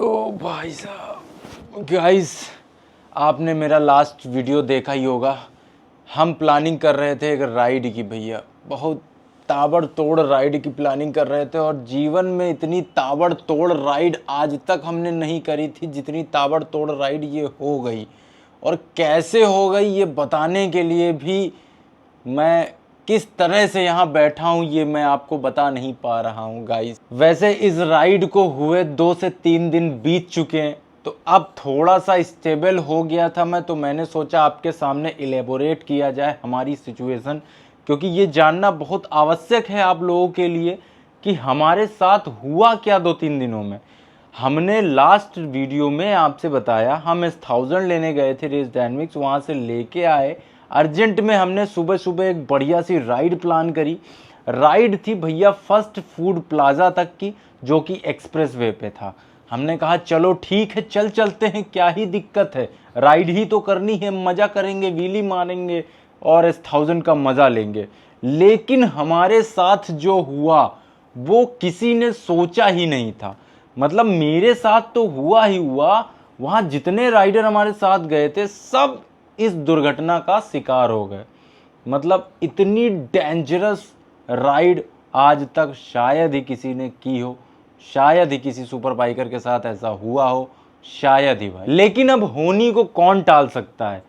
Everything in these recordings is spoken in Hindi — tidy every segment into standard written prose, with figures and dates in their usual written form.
ओ भाई साहब, गाइस आपने मेरा लास्ट वीडियो देखा ही होगा। हम प्लानिंग कर रहे थे एक राइड की, भैया बहुत ताबड़तोड़ राइड की प्लानिंग कर रहे थे, और जीवन में इतनी ताबड़तोड़ राइड आज तक हमने नहीं करी थी जितनी ताबड़तोड़ राइड ये हो गई। और कैसे हो गई ये बताने के लिए भी मैं किस तरह से यहाँ बैठा हूँ ये मैं आपको बता नहीं पा रहा हूँ गाइस। वैसे इस राइड को हुए 2 से 3 दिन बीत चुके हैं, तो अब थोड़ा सा स्टेबल हो गया था मैं, तो मैंने सोचा आपके सामने इलेबोरेट किया जाए हमारी सिचुएशन, क्योंकि ये जानना बहुत आवश्यक है आप लोगों के लिए कि हमारे साथ हुआ क्या 2-3 दिनों में। हमने लास्ट वीडियो में आपसे बताया हम S1000 लेने गए थे रेस डायनेमिक्स, वहाँ से लेके आए अर्जेंट में। हमने सुबह सुबह एक बढ़िया सी राइड प्लान करी। राइड थी भैया फर्स्ट फूड प्लाजा तक की, जो कि एक्सप्रेस वे पे था। हमने कहा चलो ठीक है चल चलते हैं, क्या ही दिक्कत है, राइड ही तो करनी है, मज़ा करेंगे, व्हीली मारेंगे और S1000 का मज़ा लेंगे। लेकिन हमारे साथ जो हुआ वो किसी ने सोचा ही नहीं था। मतलब मेरे साथ तो हुआ ही हुआ, वहाँ जितने राइडर हमारे साथ गए थे सब इस दुर्घटना का शिकार हो गए। मतलब इतनी डेंजरस राइड आज तक शायद ही किसी ने की हो, शायद ही किसी सुपर बाइकर के साथ ऐसा हुआ हो, शायद ही भाई। लेकिन अब होनी को कौन टाल सकता है।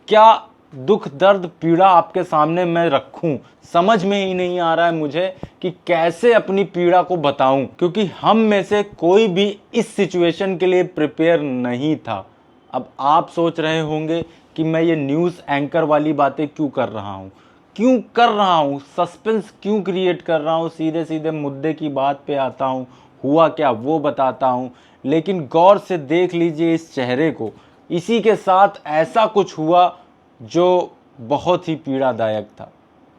क्या दुख दर्द पीड़ा आपके सामने मैं रखूं, समझ में ही नहीं आ रहा है मुझे कि कैसे अपनी पीड़ा को बताऊं, क्योंकि हम में से कोई भी इस सिचुएशन के लिए प्रिपेयर नहीं था। अब आप सोच रहे होंगे कि मैं ये न्यूज़ एंकर वाली बातें क्यों कर रहा हूँ, सस्पेंस क्यों क्रिएट कर रहा हूँ, सीधे सीधे मुद्दे की बात पे आता हूँ, हुआ क्या वो बताता हूँ। लेकिन गौर से देख लीजिए इस चेहरे को, इसी के साथ ऐसा कुछ हुआ जो बहुत ही पीड़ादायक था,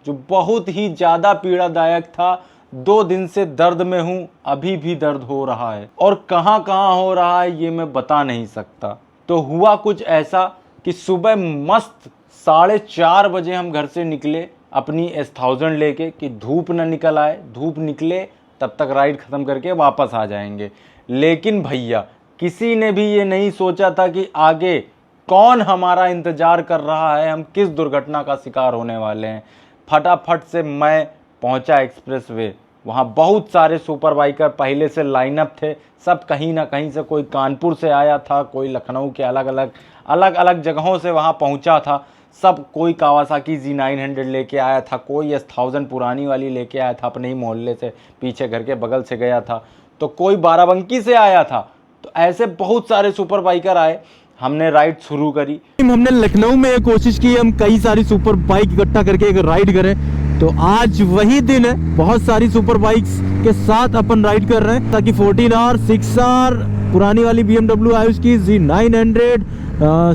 जो बहुत ही ज़्यादा पीड़ादायक था। 2 दिन से दर्द में हूँ, अभी भी दर्द हो रहा है, और कहाँ कहाँ हो रहा है ये मैं बता नहीं सकता। तो हुआ कुछ ऐसा कि सुबह मस्त 4:30 बजे हम घर से निकले अपनी S1000 लेके, कि धूप न निकल आए, धूप निकले तब तक राइड ख़त्म करके वापस आ जाएंगे। लेकिन भैया किसी ने भी ये नहीं सोचा था कि आगे कौन हमारा इंतज़ार कर रहा है, हम किस दुर्घटना का शिकार होने वाले हैं। फटाफट से मैं पहुंचा एक्सप्रेस वे। वहाँ बहुत सारे सुपर बाइकर पहले से लाइनअप थे, सब कहीं ना कहीं से, कोई कानपुर से आया था, कोई लखनऊ के अलग अलग जगहों से वहाँ पहुँचा था सब। कोई कावासाकी Z900 लेके आया था, कोई S1000 पुरानी वाली लेके आया था, अपने ही मोहल्ले से पीछे घर के बगल से गया था, तो कोई बाराबंकी से आया था। तो ऐसे बहुत सारे सुपर बाइकर आए, हमने राइड शुरू करी। हमने लखनऊ में एक कोशिश की हम कई सारी सुपर बाइक इकट्ठा करके एक राइड करें, तो आज वही दिन है। बहुत सारी सुपर बाइक्स के साथ अपन राइड कर रहे हैं, ताकि 14R 6R पुरानी वाली BMW आयुष की Z900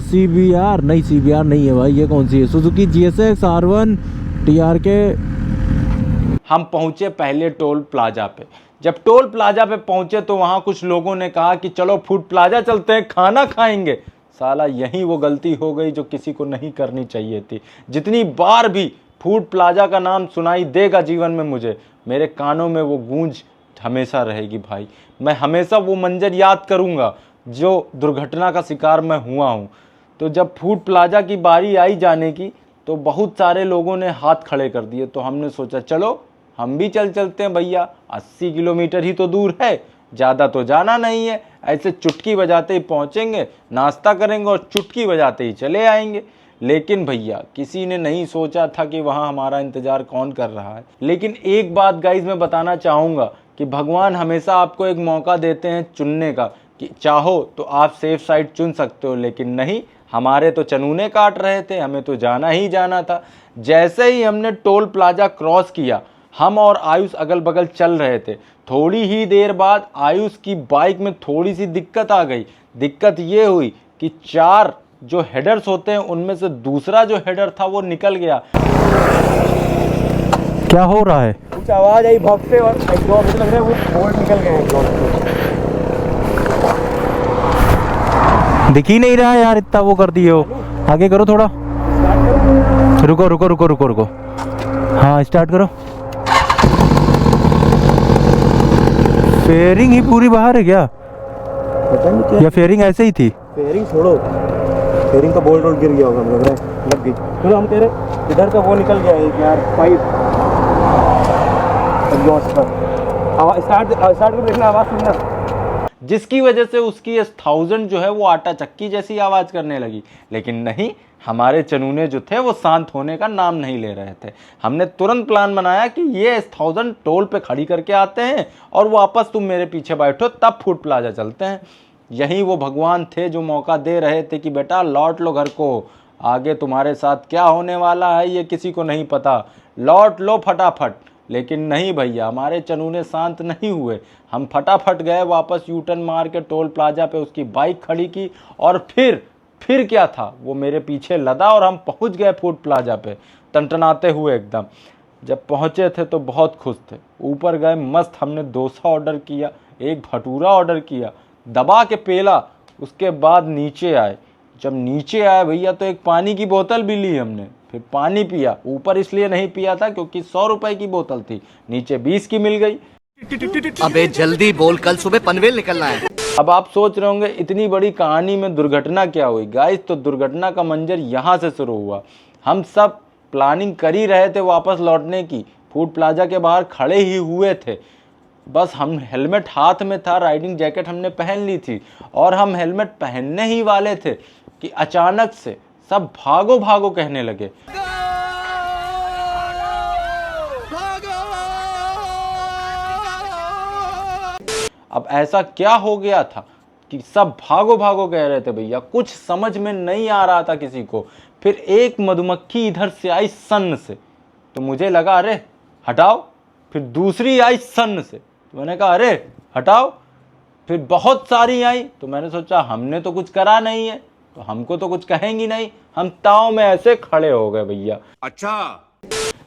CBR नहीं है भाई, ये कौन सी है, सुजुकी GSX R1 TRK। हम पहुंचे पहले टोल प्लाजा पे। जब टोल प्लाजा पे पहुंचे तो वहां कुछ लोगों ने कहा कि चलो फूड प्लाजा चलते हैं, खाना खाएंगे। साला यही वो गलती हो गई जो किसी को नहीं करनी चाहिए थी। जितनी बार भी फूड प्लाजा का नाम सुनाई देगा जीवन में मुझे, मेरे कानों में वो गूंज हमेशा रहेगी भाई। मैं हमेशा वो मंजर याद करूंगा जो दुर्घटना का शिकार मैं हुआ हूँ। तो जब फूड प्लाजा की बारी आई जाने की, तो बहुत सारे लोगों ने हाथ खड़े कर दिए। तो हमने सोचा चलो हम भी चलते हैं भैया, 80 किलोमीटर ही तो दूर है, ज़्यादा तो जाना नहीं है। ऐसे चुटकी बजाते ही पहुँचेंगे, नाश्ता करेंगे और चुटकी बजाते ही चले आएंगे। लेकिन भैया किसी ने नहीं सोचा था कि वहाँ हमारा इंतज़ार कौन कर रहा है। लेकिन एक बात गाइज मैं बताना चाहूँगा कि भगवान हमेशा आपको एक मौका देते हैं चुनने का, कि चाहो तो आप सेफ साइड चुन सकते हो। लेकिन नहीं, हमारे तो चनूने काट रहे थे, हमें तो जाना ही जाना था। जैसे ही हमने टोल प्लाजा क्रॉस किया, हम और आयुष अगल बगल चल रहे थे। थोड़ी ही देर बाद आयुष की बाइक में थोड़ी सी दिक्कत आ गई। दिक्कत ये हुई कि 4 जो हेडर्स होते हैं उनमें से दूसरा जो हेडर था वो निकल गया। क्या हो रहा है? कुछ आवाज आई भगते और एग्जॉस्ट लग रहा है वो बोल्ट निकल गए एग्जॉस्ट। दिख ही नहीं रहा है यार, इतना वो कर दिए हो। आगे करो थोड़ा, रुको। हाँ स्टार्ट करो। फेयरिंग ही पूरी बाहर है क्या? पता नहीं क्या या फेयरिंग ऐसे ही थी? फेयरिंग छोड़ो, फेयरिंग का बोल्ट वोल्ट गिर गया होगा, लग रहा है लग गई। तो हम कह रहे इधर का वो निकल गया है यार, पाइप एग्जॉस्ट का। आवाज स्टार्ट कर देखना, आवाज़ सुनना, जिसकी वजह से उसकी 1000 जो है वो आटा चक्की जैसी आवाज़ करने लगी। लेकिन नहीं, हमारे चनूने जो थे वो शांत होने का नाम नहीं ले रहे थे। हमने तुरंत प्लान बनाया कि ये 1000 टोल पे खड़ी करके आते हैं और वापस तुम मेरे पीछे बैठो, तब फूड प्लाजा चलते हैं। यही वो भगवान थे जो मौका दे रहे थे कि बेटा लौट लो घर को, आगे तुम्हारे साथ क्या होने वाला है ये किसी को नहीं पता, लौट लो फटाफट। लेकिन नहीं भैया, हमारे चनूने शांत नहीं हुए। हम फटाफट गए वापस, यू टर्न मार के टोल प्लाजा पे उसकी बाइक खड़ी की और फिर क्या था, वो मेरे पीछे लदा और हम पहुंच गए फूड प्लाजा पे टनटनाते हुए एकदम। जब पहुंचे थे तो बहुत खुश थे। ऊपर गए, मस्त हमने डोसा ऑर्डर किया, एक भटूरा ऑर्डर किया, दबा के पेला। उसके बाद नीचे आए, जब नीचे आए भैया तो एक पानी की बोतल भी ली हमने, फिर पानी पिया। ऊपर इसलिए नहीं पिया था क्योंकि 100 रुपए की बोतल थी, नीचे 20 की मिल गई। अबे जल्दी बोल, कल सुबह पनवेल निकलना है। अब आप सोच रहे होंगे इतनी बड़ी कहानी में दुर्घटना क्या हुई। गाइस, तो दुर्घटना का मंजर यहाँ से शुरू हुआ। हम सब प्लानिंग कर ही रहे थे वापस लौटने की, फूड प्लाजा के बाहर खड़े ही हुए थे। बस हम हेलमेट हाथ में था, राइडिंग जैकेट हमने पहन ली थी और हम हेलमेट पहनने ही वाले थे कि अचानक से सब भागो भागो कहने लगे। अब ऐसा क्या हो गया था कि सब भागो भागो कह रहे थे भैया, कुछ समझ में नहीं आ रहा था किसी को। फिर एक मधुमक्खी इधर से आई सन से, तो मुझे लगा अरे हटाओ। फिर दूसरी आई सन से, तो मैंने कहा अरे हटाओ। फिर बहुत सारी आई, तो मैंने सोचा हमने तो कुछ करा नहीं है तो हमको तो कुछ कहेंगी नहीं। हम ताव में ऐसे खड़े हो गए भैया। अच्छा,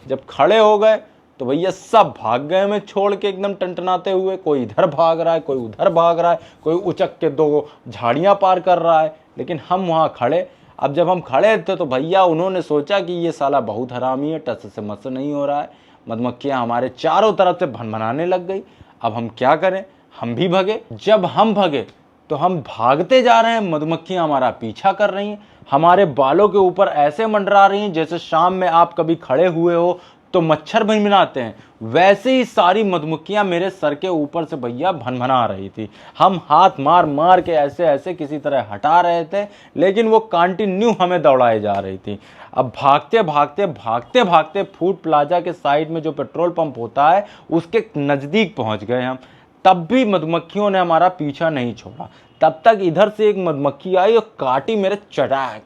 जब खड़े हो गए तो भैया सब भाग गए हमें छोड़ के एकदम टनटनाते हुए। कोई इधर भाग रहा है, कोई उधर भाग रहा है, कोई उचक के 2 झाड़ियाँ पार कर रहा है, लेकिन हम वहाँ खड़े। अब जब हम खड़े थे तो भैया उन्होंने सोचा कि ये साला बहुत हरामी है, टस से मस नहीं हो रहा है। मधुमक्खियाँ हमारे चारों तरफ से भनभनाने लग गई। अब हम क्या करें, हम भी भगे। जब हम भगे तो हम भागते जा रहे हैं, मधुमक्खियाँ हमारा पीछा कर रही हैं, हमारे बालों के ऊपर ऐसे मंडरा रही हैं जैसे शाम में आप कभी खड़े हुए हो तो मच्छर भनभनाते हैं, वैसे ही सारी मधुमक्खियां मेरे सर के ऊपर से भैया भनभना रही थी। हम हाथ मार मार के ऐसे ऐसे किसी तरह हटा रहे थे, लेकिन वो कंटिन्यू हमें दौड़ाए जा रही थी। अब भागते भागते भागते भागते फूड प्लाजा के साइड में जो पेट्रोल पंप होता है उसके नज़दीक पहुंच गए हम। तब भी मधुमक्खियों ने हमारा पीछा नहीं छोड़ा। तब तक इधर से एक मधुमक्खी आई और काटी मेरे चटाक।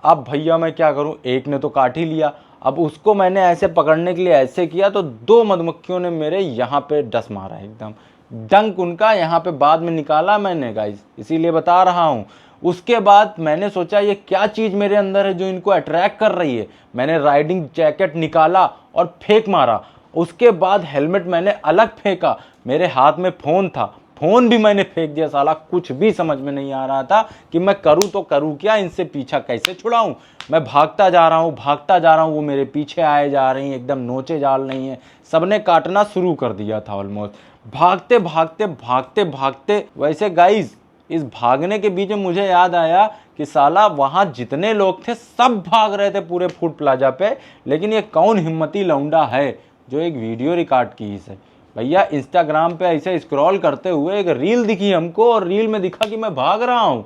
अब भैया मैं क्या करूं, एक ने तो काट ही लिया। अब उसको मैंने ऐसे पकड़ने के लिए ऐसे किया तो 2 मधुमक्खियों ने मेरे यहाँ पे डस मारा, एकदम डंक उनका यहाँ पे बाद में निकाला मैंने गाइस, इसीलिए बता रहा हूँ। उसके बाद मैंने सोचा ये क्या चीज़ मेरे अंदर है जो इनको अट्रैक्ट कर रही है। मैंने राइडिंग जैकेट निकाला और फेंक मारा। उसके बाद हेलमेट मैंने अलग फेंका, मेरे हाथ में फ़ोन था, फ़ोन भी मैंने फेंक दिया। साला कुछ भी समझ में नहीं आ रहा था कि मैं करूं तो करूं क्या, इनसे पीछा कैसे छुड़ाऊं। मैं भागता जा रहा हूं, वो मेरे पीछे आए जा रही हैं, एकदम नोचे जा रही हैं। सबने काटना शुरू कर दिया था ऑलमोस्ट। भागते भागते भागते भागते वैसे गाइस, इस भागने के बीच में मुझे याद आया कि साला वहाँ जितने लोग थे सब भाग रहे थे पूरे फूड प्लाजा पे, लेकिन ये कौन हिम्मती लौंडा है जो एक वीडियो रिकॉर्ड की इसे। भैया इंस्टाग्राम पे ऐसे स्क्रॉल करते हुए एक रील दिखी हमको और रील में दिखा कि मैं भाग रहा हूँ,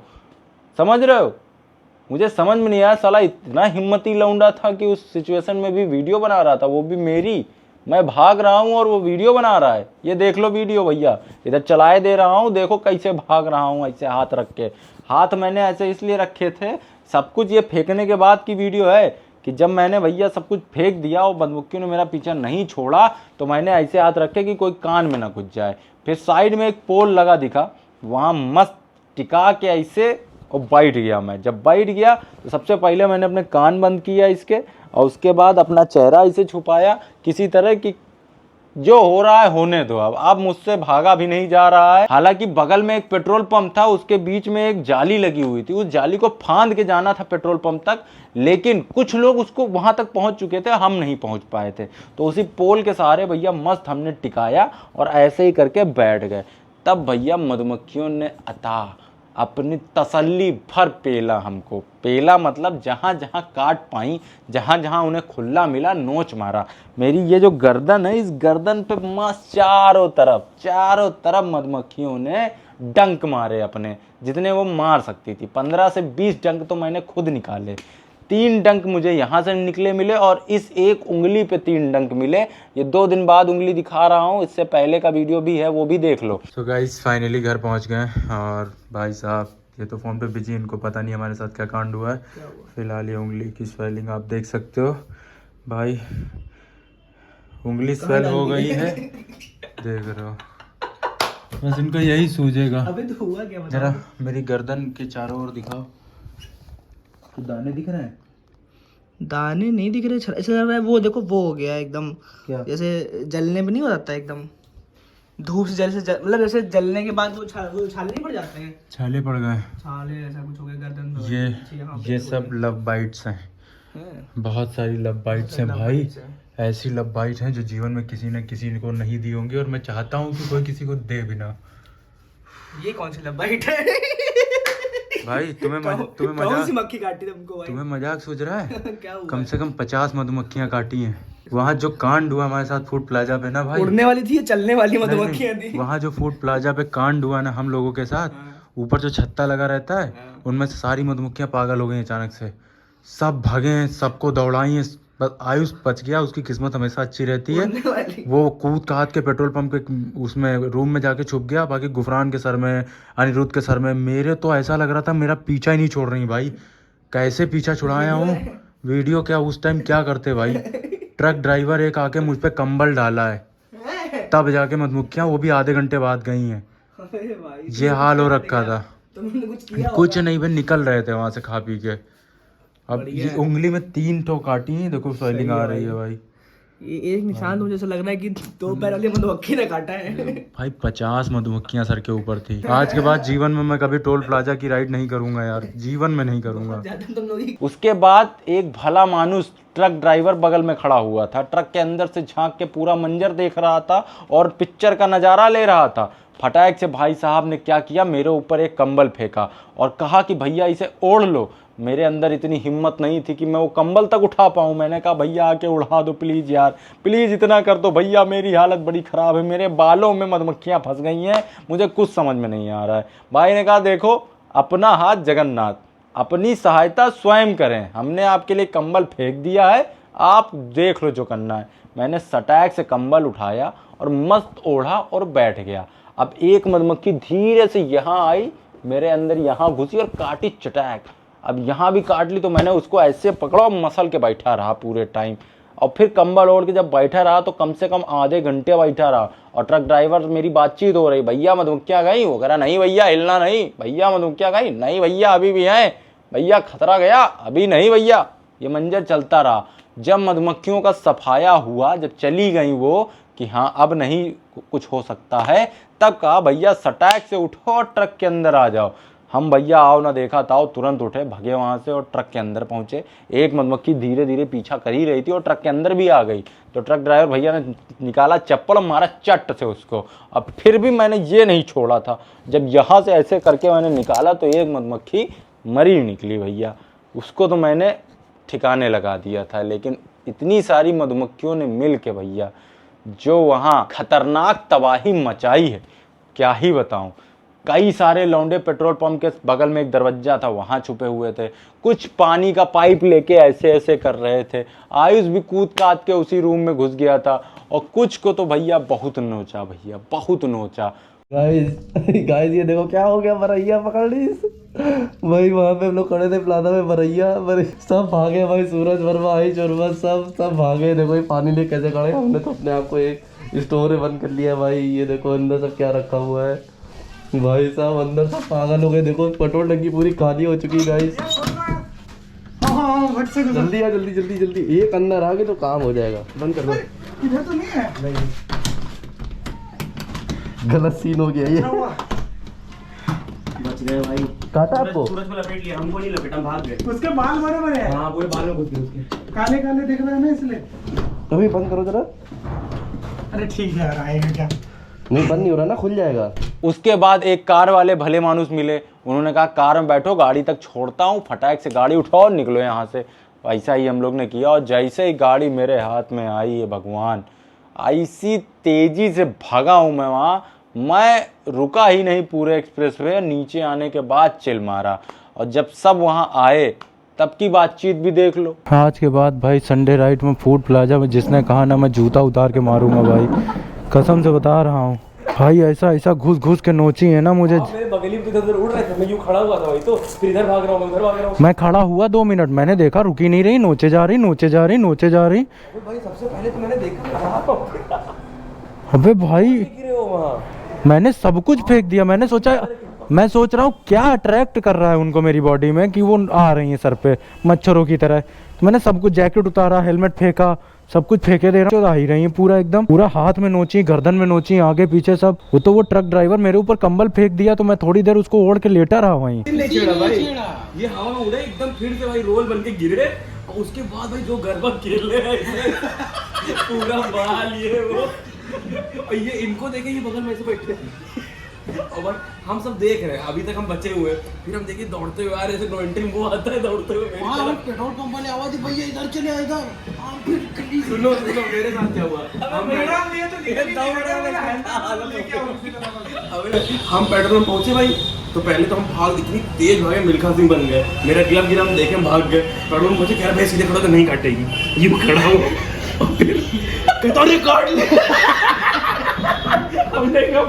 समझ रहे हो। मुझे समझ में नहीं आया साला इतना हिम्मती लौंडा था कि उस सिचुएशन में भी वीडियो बना रहा था, वो भी मेरी। मैं भाग रहा हूँ और वो वीडियो बना रहा है। ये देख लो वीडियो भैया, इधर चलाए दे रहा हूँ, देखो कैसे भाग रहा हूँ ऐसे हाथ रख के। हाथ मैंने ऐसे इसलिए रखे थे, सब कुछ ये फेंकने के बाद की वीडियो है कि जब मैंने भैया सब कुछ फेंक दिया और मधुमक्खियों ने मेरा पीछा नहीं छोड़ा तो मैंने ऐसे हाथ रखे कि कोई कान में ना घुस जाए। फिर साइड में एक पोल लगा दिखा, वहाँ मस्त टिका के ऐसे और बैठ गया मैं। जब बैठ गया तो सबसे पहले मैंने अपने कान बंद किया इसके, और उसके बाद अपना चेहरा इसे छुपाया किसी तरह की, जो हो रहा है होने दो। अब मुझसे भागा भी नहीं जा रहा है। हालांकि बगल में एक पेट्रोल पंप था, उसके बीच में एक जाली लगी हुई थी, उस जाली को फांद के जाना था पेट्रोल पंप तक, लेकिन कुछ लोग उसको वहां तक पहुंच चुके थे, हम नहीं पहुंच पाए थे। तो उसी पोल के सहारे भैया मस्त हमने टिकाया और ऐसे ही करके बैठ गए। तब भैया मधुमक्खियों ने अपनी तसल्ली भर पेला हमको। पेला मतलब जहाँ जहाँ काट पाई, जहाँ जहाँ उन्हें खुला मिला नोच मारा। मेरी ये जो गर्दन है, इस गर्दन पे मस्त चारों तरफ मधुमक्खियों ने डंक मारे अपने, जितने वो मार सकती थी। 15 से 20 डंक तो मैंने खुद निकाले। 3 डंक मुझे यहाँ से निकले मिले और इस एक उंगली पे 3 डंक मिले। ये 2 दिन बाद उंगली दिखा रहा हूँ, इससे पहले का वीडियो भी है, वो भी देख लो। तो गाइस फाइनली घर पहुँच गए और भाई साहब ये तो फ़ोन पे बिजी, इनको पता नहीं हमारे साथ क्या कांड हुआ है। फिलहाल ये उंगली की स्वेलिंग आप देख सकते हो भाई, उंगली स्वेल हो गई है, देख रहे हो। बस इनको यही सूझेगा। अबे तो हुआ क्या? जरा मेरी गर्दन के चारों ओर दिखाओ, तो दाने दिख रहे हैं? दाने नहीं दिख रहे, ऐसा लग रहा है वो देखो, वो हो गया एकदम क्या? जैसे जलने पे नहीं हो जाता एकदम, धूप से मतलब जैसे जलने के बाद वो छाले नहीं पड़ जाते हैं, छाले पड़ गए, छाले ऐसा कुछ हो गया गर्दन पे। ये सब लव बाइट्स हैं, बहुत सारी लव बाइट्स हैं भाई। ऐसी लव बाइट्स हैं जो जीवन में किसी न किसी को नहीं दी होंगी, और मैं चाहता हूँ कि कोई किसी को दे भी ना। ये कौन सी लव बाइट है भाई तुम्हें कौन सी मक्खी काटी तुमको भाई? तुम्हें मजाक सूझ रहा है? क्या हुआ? कम से कम 50 मधुमक्खियां काटी हैं। वहाँ जो कांड हुआ हमारे साथ फूड प्लाजा पे ना भाई, उड़ने वाली थी या चलने वाली मधुमक्खियां थी? वहाँ जो फूड प्लाजा पे कांड हुआ ना हम लोगों के साथ, ऊपर जो छत्ता लगा रहता है, उनमें से सारी मधुमक्खियां पागल हो गई अचानक से, सब भागे हैं, सबको दौड़ाई हैं। बस आयुष बच गया, उसकी किस्मत हमेशा अच्छी रहती है। वो कूद काद के पेट्रोल पंप के उसमें रूम में जाके छुप गया। बाकी गुफरान के सर में, अनिरुद्ध के सर में, मेरे तो ऐसा लग रहा था मेरा पीछा ही नहीं छोड़ रही भाई। कैसे पीछा छुड़ाया हूँ, वीडियो क्या उस टाइम क्या करते भाई। ट्रक ड्राइवर एक आके मुझ पे कंबल डाला है, तब जाके मधुमक्खियां वो भी आधे घंटे बाद गई हैं। ये हाल हो रखा था। कुछ नहीं भाई, निकल रहे थे वहां से खा पी के। अब ये उंगली में 3 ठो काटी हैं, देखो स्वेलिंग आ रही है भाई। ये एक निशान तो मुझे ऐसा लग रहा है कि 2 पैर वाली मधुमक्खी ने काटा है भाई 50 मधुमक्खियां सर के ऊपर थी। आज के बाद जीवन में मैं कभी टोल प्लाजा की राइड नहीं करूंगा यार, जीवन में नहीं करूंगा। उसके बाद एक भला मानुस ट्रक ड्राइवर बगल में खड़ा हुआ था, ट्रक के अंदर से झांक के पूरा मंजर देख रहा था और पिक्चर का नज़ारा ले रहा था। फटाक से भाई साहब ने क्या किया, मेरे ऊपर एक कंबल फेंका और कहा कि भैया इसे ओढ़ लो। मेरे अंदर इतनी हिम्मत नहीं थी कि मैं वो कंबल तक उठा पाऊँ। मैंने कहा भैया आके उड़ा दो प्लीज़ यार, प्लीज़ इतना कर दो भैया, मेरी हालत बड़ी ख़राब है, मेरे बालों में मधुमक्खियाँ फंस गई हैं, मुझे कुछ समझ में नहीं आ रहा है। भाई ने कहा देखो अपना हाथ जगन्नाथ, अपनी सहायता स्वयं करें, हमने आपके लिए कंबल फेंक दिया है, आप देख लो जो करना है। मैंने सटैक से कंबल उठाया और मस्त ओढ़ा और बैठ गया। अब एक मधुमक्खी धीरे से यहाँ आई, मेरे अंदर यहाँ घुसी और काटी चटैक। अब यहाँ भी काट ली तो मैंने उसको ऐसे पकड़ा और मसल के बैठा रहा पूरे टाइम। और फिर कंबल ओढ़ के जब बैठा रहा तो कम से कम आधे घंटे बैठा रहा। और ट्रक ड्राइवर मेरी बातचीत हो रही, भैया मधुमक्खियाँ गई? वो कह रहा नहीं भैया, हिलना नहीं। भैया मधुमक्खियाँ गई? नहीं भैया अभी भी हैं। भैया खतरा गया? अभी नहीं भैया। ये मंजर चलता रहा। जब मधुमक्खियों का सफाया हुआ, जब चली गई वो कि हाँ अब नहीं कुछ हो सकता है, तब कहा भैया सटैक से उठो और ट्रक के अंदर आ जाओ। हम भैया आओ ना देखा ताओ तुरंत उठे, भगे वहाँ से और ट्रक के अंदर पहुँचे। एक मधुमक्खी धीरे धीरे पीछा कर ही रही थी और ट्रक के अंदर भी आ गई। तो ट्रक ड्राइवर भैया ने निकाला चप्पल, मारा चट से उसको। अब फिर भी मैंने ये नहीं छोड़ा था। जब यहाँ से ऐसे करके मैंने निकाला तो एक मधुमक्खी मरी निकली भैया, उसको तो मैंने ठिकाने लगा दिया था। लेकिन इतनी सारी मधुमक्खियों ने मिल के भैया जो वहाँ खतरनाक तबाही मचाई है, क्या ही बताऊँ। कई सारे लौंडे पेट्रोल पंप के बगल में एक दरवाजा था, वहाँ छुपे हुए थे। कुछ पानी का पाइप लेके ऐसे ऐसे कर रहे थे। आयुष भी कूद काद के उसी रूम में घुस गया था। और कुछ को तो भैया बहुत नोचा, भैया बहुत नोचा। गाइस ये देखो क्या हो गया, बरैया पकड़ ली भाई। वहाँ पे हम लोग खड़े थे प्लाजा में, बरैया सब भागे भाई। सूरज वर्मा, आई चुरमा, सब भागे। देखो ये पानी ले कैसे खड़े। हमने तो अपने आप को एक स्टोर में बंद कर लिया भाई। ये देखो अंदर सब क्या रखा हुआ है भाई साहब, अंदर सब पागल हो गए। देखो पेट्रोल टंकी पूरी खाली हो चुकी है गाइस। जल्दी आ, जल्दी जल्दी जल्दी। एक अंदर आ गए तो काम हो जाएगा। बंद कर दो। इधर तो नहीं है। नहीं, गलत सीन हो गया ये। बच गए भाई। काटा आपको? सूरज को लपेट लिया, हमको नहीं लपेटा, हम भाग गए। उसके बाल बड़े बड़े हैं। हाँ पूरे बाल में घुस गए उसके। काले काले दिख रहे हैं ना इसलिए। अभी बंद करो जरा। अरे ठीक है यार, आएगा क्या। नहीं बंद नहीं हो रहा ना, खुल जाएगा। उसके बाद एक कार वाले भले मानुस मिले, उन्होंने कहा कार में बैठो, गाड़ी तक छोड़ता हूँ, फटाक से गाड़ी उठाओ और निकलो यहाँ से। ऐसा ही हम लोग ने किया और जैसे ही गाड़ी मेरे हाथ में आई है भगवान, ऐसी तेज़ी से भागा हूँ मैं वहाँ, मैं रुका ही नहीं पूरे एक्सप्रेस वे, नीचे आने के बाद चिल मारा। और जब सब वहाँ आए तब की बातचीत भी देख लो। आज के बाद भाई संडे राइड में फूड प्लाजा में जिसने कहा ना, मैं जूता उतार के मारूंगा भाई, कसम से बता रहा हूँ भाई। ऐसा ऐसा घुस घुस के नोची है ना मुझे। मेरे बगली में इधर उड़ रहे थे, मैं यूं खड़ा हुआ था भाई, तो फिर इधर भाग रहा हूँ, उधर भाग रहा हूँ। मैं खड़ा हुआ 2 मिनट, मैंने देखा रुकी नहीं रही, नोचे जा रही नोचे जा रही नोचे जा रही। भाई सबसे पहले तो मैंने देखा अबे भाई गिरे हो वहाँ। मैंने सब कुछ फेंक दिया। मैंने सोचा, मैं सोच रहा हूँ क्या अट्रैक्ट कर रहा है उनको मेरी बॉडी में कि वो आ रही है सर पे मच्छरों की तरह। तो मैंने सब कुछ, जैकेट उतारा, हेलमेट फेंका, सब कुछ फेंके दे रहा हूँ, आ ही रही है पूरा एकदम, पूरा हाथ में नोची, गर्दन में नोची, आगे पीछे सब। वो ट्रक ड्राइवर मेरे ऊपर कंबल फेंक दिया, तो मैं थोड़ी देर उसको ओढ़ के लेटा रहा वहीं। ये हवा में उड़े एकदम, फिर से भाई रोल बन के गिरे, और उसके बाद भाई जो गरबा खेल रहे हैं इसमें, पूरा बाल ये वो, और ये इनको देखे ये बगल में से बैठे और हम सब देख रहे हैं, अभी तक हम बचे हुए, फिर हम देखिए दौड़ते हुए आ रहे थे, 90 वो आता है दौड़ते हुए पेट्रोल पंप वाले आवाज, भैया इधर चले इधर। सुनो मेरे साथ क्या हुआ, हम पेट्रोल पंप पहुंचे भाई, तो पहले तो हम भाग, इतनी तेज भागे मिल्खा सिंह बन गए, मेरा ग्लव गिरा, हम देखे, हम भाग गए पेट्रोल पंप पहुंचे, कह रहा भाई सीधे खड़ा तो नहीं काटेगी, ये खड़ा हो, और फिर कहता काट ले। हमने कहा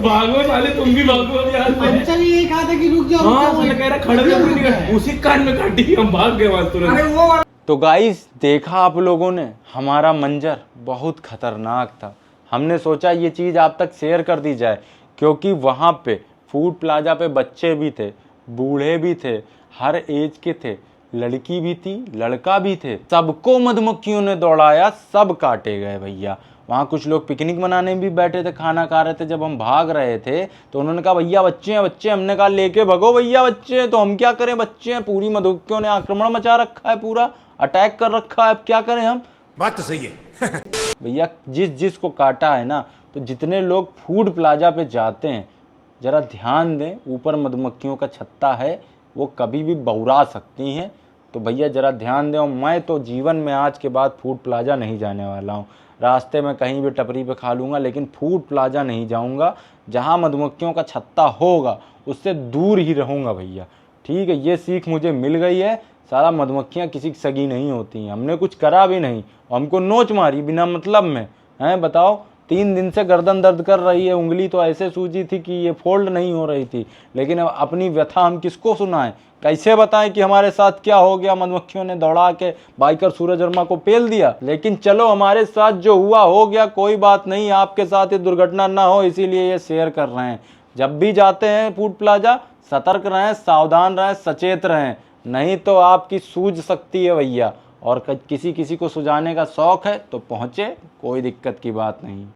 भागो साले, तुम भी भागो अब यहाँ से। चल ये कहा था कि रुक जाओ। हाँ साले कह रहा खड़ा भी, उसी कान में काटी, हम भाग गए वहां तुरंत। तो गाइस देखा आप लोगों ने, हमारा मंजर बहुत खतरनाक था। हमने सोचा ये चीज़ आप तक शेयर कर दी जाए, क्योंकि वहाँ पे फूड प्लाजा पे बच्चे भी थे, बूढ़े भी थे, हर एज के थे, लड़की भी थी, लड़का भी थे, सबको मधुमक्खियों ने दौड़ाया, सब काटे गए भैया। वहाँ कुछ लोग पिकनिक मनाने भी बैठे थे, खाना खा रहे थे। जब हम भाग रहे थे तो उन्होंने कहा भैया बच्चे हैं बच्चे। हमने कहा लेके भगो भैया बच्चे हैं, तो हम क्या करें, बच्चे हैं। पूरी मधुमक्खियों ने आक्रमण मचा रखा है, पूरा अटैक कर रखा है, अब क्या करें हम। बात तो सही है। भैया जिस को काटा है ना, तो जितने लोग फूड प्लाजा पे जाते हैं जरा ध्यान दें, ऊपर मधुमक्खियों का छत्ता है, वो कभी भी बौरा सकती हैं, तो भैया जरा ध्यान दें। और मैं तो जीवन में आज के बाद फूड प्लाजा नहीं जाने वाला हूँ। रास्ते में कहीं भी टपरी पे खा लूँगा, लेकिन फूड प्लाजा नहीं जाऊँगा। जहाँ मधुमक्खियों का छत्ता होगा उससे दूर ही रहूँगा भैया, ठीक है। ये सीख मुझे मिल गई है, सारा मधुमक्खियाँ किसी की सगी नहीं होती हैं। हमने कुछ करा भी नहीं, हमको नोच मारी बिना मतलब में, हैं बताओ। 3 दिन से गर्दन दर्द कर रही है, उंगली तो ऐसे सूजी थी कि ये फोल्ड नहीं हो रही थी। लेकिन अब अपनी व्यथा हम किसको सुनाएं, कैसे बताएं कि हमारे साथ क्या हो गया। मधुमक्खियों ने दौड़ा के बाइकर सूरज वर्मा को पेल दिया। लेकिन चलो हमारे साथ जो हुआ हो गया, कोई बात नहीं, आपके साथ ये दुर्घटना ना हो इसीलिए ये शेयर कर रहे हैं। जब भी जाते हैं फूड प्लाजा सतर्क रहें, सावधान रहें, सचेत रहें, नहीं तो आपकी सूझ सकती है भैया। और किसी को सुझाने का शौक़ है तो पहुँचे, कोई दिक्कत की बात नहीं।